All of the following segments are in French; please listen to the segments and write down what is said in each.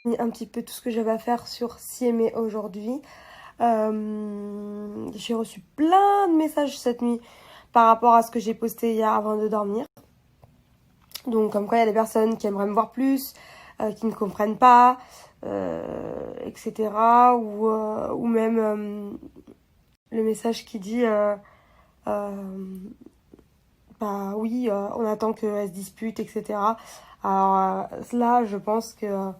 un petit peu tout ce que j'avais à faire sur Si aimer aujourd'hui. J'ai reçu plein de messages cette nuit par rapport à ce que j'ai posté hier avant de dormir. Donc comme quoi il y a des personnes qui aimeraient me voir plus, qui ne comprennent pas, etc. Ou même le message qui dit bah oui, on attend qu'elles se disputent, etc. Alors là, je pense que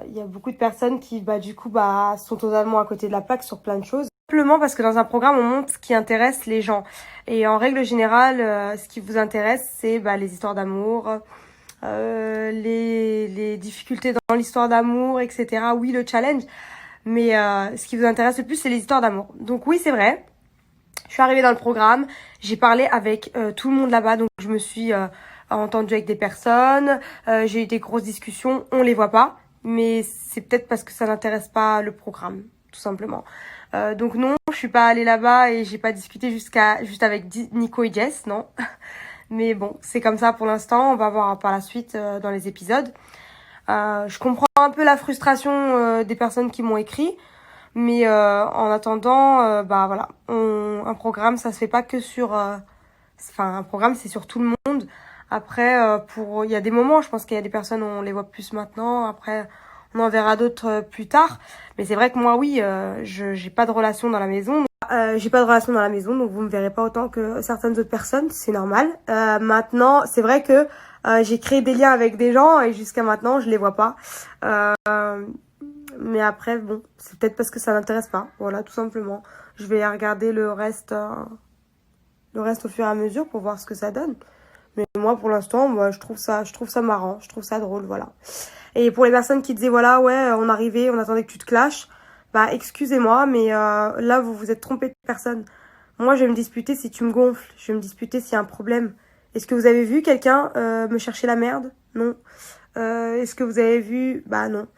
il y a beaucoup de personnes qui, du coup, sont totalement à côté de la plaque sur plein de choses. Simplement parce que dans un programme, on montre ce qui intéresse les gens. Et en règle générale, ce qui vous intéresse, c'est les histoires d'amour, les difficultés dans l'histoire d'amour, etc. Oui, le challenge. Mais ce qui vous intéresse le plus, c'est les histoires d'amour. Donc oui, c'est vrai. Je suis arrivée dans le programme, j'ai parlé avec tout le monde là-bas. Donc je me suis entendue avec des personnes, j'ai eu des grosses discussions, on les voit pas. Mais c'est peut-être parce que ça n'intéresse pas le programme, tout simplement. Donc non, je suis pas allée là-bas et j'ai pas discuté juste avec Nico et Jess, non. Mais bon, c'est comme ça pour l'instant, on va voir par la suite dans les épisodes. Je comprends un peu la frustration des personnes qui m'ont écrit, mais en attendant, voilà, un programme, ça se fait pas que sur... un programme, c'est sur tout le monde. Après, il y a des moments, je pense qu'il y a des personnes où on les voit plus maintenant. Après, on en verra d'autres plus tard. Mais c'est vrai que moi, oui, j'ai pas de relation dans la maison. J'ai pas de relation dans la maison, donc vous me verrez pas autant que certaines autres personnes. C'est normal. Maintenant, c'est vrai que j'ai créé des liens avec des gens et jusqu'à maintenant, je les vois pas. Mais après, bon, c'est peut-être parce que ça n'intéresse pas. Voilà, tout simplement. Je vais regarder le reste au fur et à mesure pour voir ce que ça donne. Mais moi, pour l'instant, je trouve ça marrant, je trouve ça drôle, voilà. Et pour les personnes qui disaient, voilà, ouais, on arrivait, on attendait que tu te clashes, excusez-moi, mais là, vous vous êtes trompé de personne. Moi, je vais me disputer si tu me gonfles, je vais me disputer s'il y a un problème. Est-ce que vous avez vu quelqu'un me chercher la merde? Non. Est-ce que vous avez vu? Non.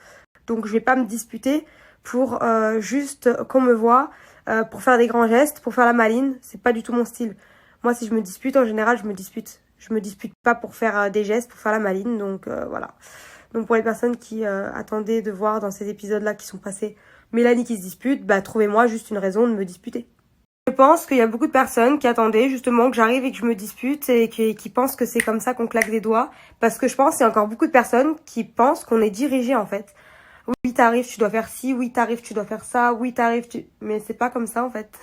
Donc, je vais pas me disputer pour juste qu'on me voit, pour faire des grands gestes, pour faire la maline. C'est pas du tout mon style. Moi, si je me dispute, en général, je me dispute. Je me dispute pas pour faire des gestes, pour faire la maline. Donc, voilà. Donc, pour les personnes qui attendaient de voir dans ces épisodes-là qui sont passés Mélanie qui se dispute, trouvez-moi juste une raison de me disputer. Je pense qu'il y a beaucoup de personnes qui attendaient justement que j'arrive et que je me dispute et qui pensent que c'est comme ça qu'on claque des doigts. Parce que je pense qu'il y a encore beaucoup de personnes qui pensent qu'on est dirigé, en fait. Oui, t'arrives, tu dois faire ci. Oui, t'arrives, tu dois faire ça. Oui, t'arrives, Mais c'est pas comme ça, en fait.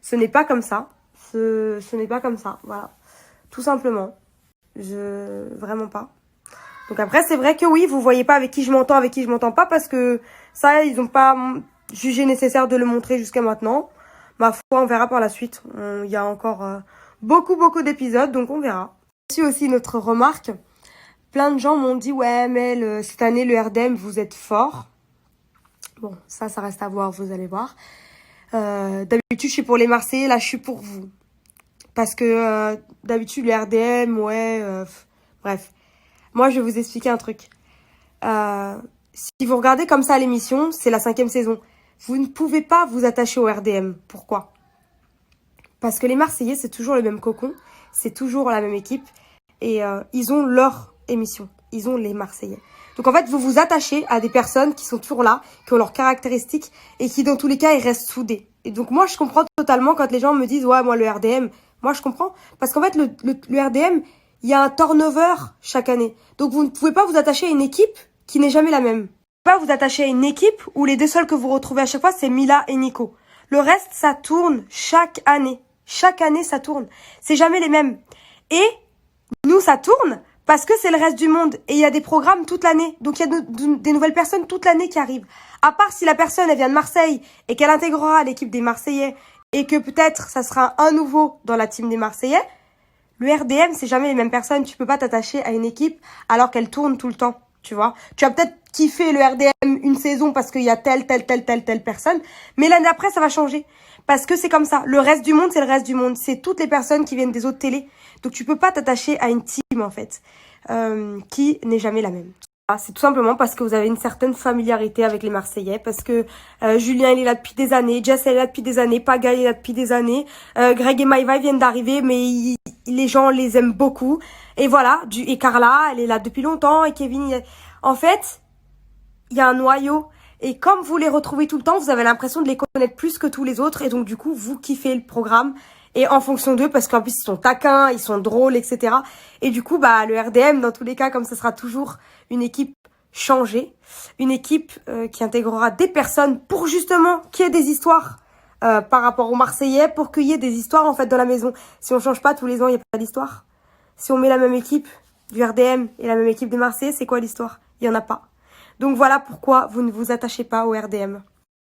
Ce n'est pas comme ça. Ce n'est pas comme ça, voilà. Tout simplement. Vraiment pas. Donc après, c'est vrai que oui, vous voyez pas avec qui je m'entends pas, parce que ça, ils ont pas jugé nécessaire de le montrer jusqu'à maintenant. Ma foi, on verra par la suite. Il y a encore beaucoup d'épisodes, donc on verra. C'est aussi notre remarque. Plein de gens m'ont dit, ouais, mais cette année, le RDM, vous êtes fort. Bon, ça reste à voir, vous allez voir. D'habitude, je suis pour les Marseillais, là, je suis pour vous. Parce que d'habitude, le RDM, bref. Moi, je vais vous expliquer un truc. Si vous regardez comme ça l'émission, c'est la 5e saison. Vous ne pouvez pas vous attacher au RDM. Pourquoi? Parce que les Marseillais, c'est toujours le même cocon. C'est toujours la même équipe. Et ils ont leur émission. Ils ont les Marseillais. Donc en fait, vous vous attachez à des personnes qui sont toujours là, qui ont leurs caractéristiques et qui, dans tous les cas, ils restent soudés. Et donc moi, je comprends totalement quand les gens me disent « Ouais, moi, le RDM... » Moi, je comprends. Parce qu'en fait, le RDM, il y a un turnover chaque année. Donc, vous ne pouvez pas vous attacher à une équipe qui n'est jamais la même. Vous ne pouvez pas vous attacher à une équipe où les deux seuls que vous retrouvez à chaque fois, c'est Mila et Nico. Le reste, ça tourne chaque année. Chaque année, ça tourne. C'est jamais les mêmes. Et nous, ça tourne parce que c'est le reste du monde. Et il y a des programmes toute l'année. Donc, il y a des nouvelles personnes toute l'année qui arrivent. À part si la personne, elle vient de Marseille et qu'elle intégrera l'équipe des Marseillais et que peut-être ça sera un nouveau dans la team des Marseillais, le RDM, c'est jamais les mêmes personnes. Tu peux pas t'attacher à une équipe alors qu'elle tourne tout le temps, tu vois. Tu vas peut-être kiffer le RDM une saison parce qu'il y a telle personne, mais l'année après, ça va changer. Parce que c'est comme ça. Le reste du monde, c'est le reste du monde. C'est toutes les personnes qui viennent des autres télés. Donc tu peux pas t'attacher à une team, en fait, qui n'est jamais la même. C'est tout simplement parce que vous avez une certaine familiarité avec les Marseillais, parce que Julien, il est là depuis des années, Jess, elle est là depuis des années, Paga, il est là depuis des années, Greg et Maïva, ils viennent d'arriver, mais les gens les aiment beaucoup. Et voilà, et Carla, elle est là depuis longtemps, et Kevin, en fait, il y a un noyau. Et comme vous les retrouvez tout le temps, vous avez l'impression de les connaître plus que tous les autres. Et donc, du coup, vous kiffez le programme. Et en fonction d'eux, parce qu'en plus, ils sont taquins, ils sont drôles, etc. Et du coup, bah, le RDM, dans tous les cas, comme ce sera toujours une équipe changée, une équipe qui intégrera des personnes pour justement qu'il y ait des histoires par rapport aux Marseillais, pour qu'il y ait des histoires, en fait, dans la maison. Si on change pas tous les ans, il n'y a pas d'histoire. Si on met la même équipe du RDM et la même équipe des Marseillais, c'est quoi l'histoire? Il y en a pas. Donc voilà pourquoi vous ne vous attachez pas au RDM.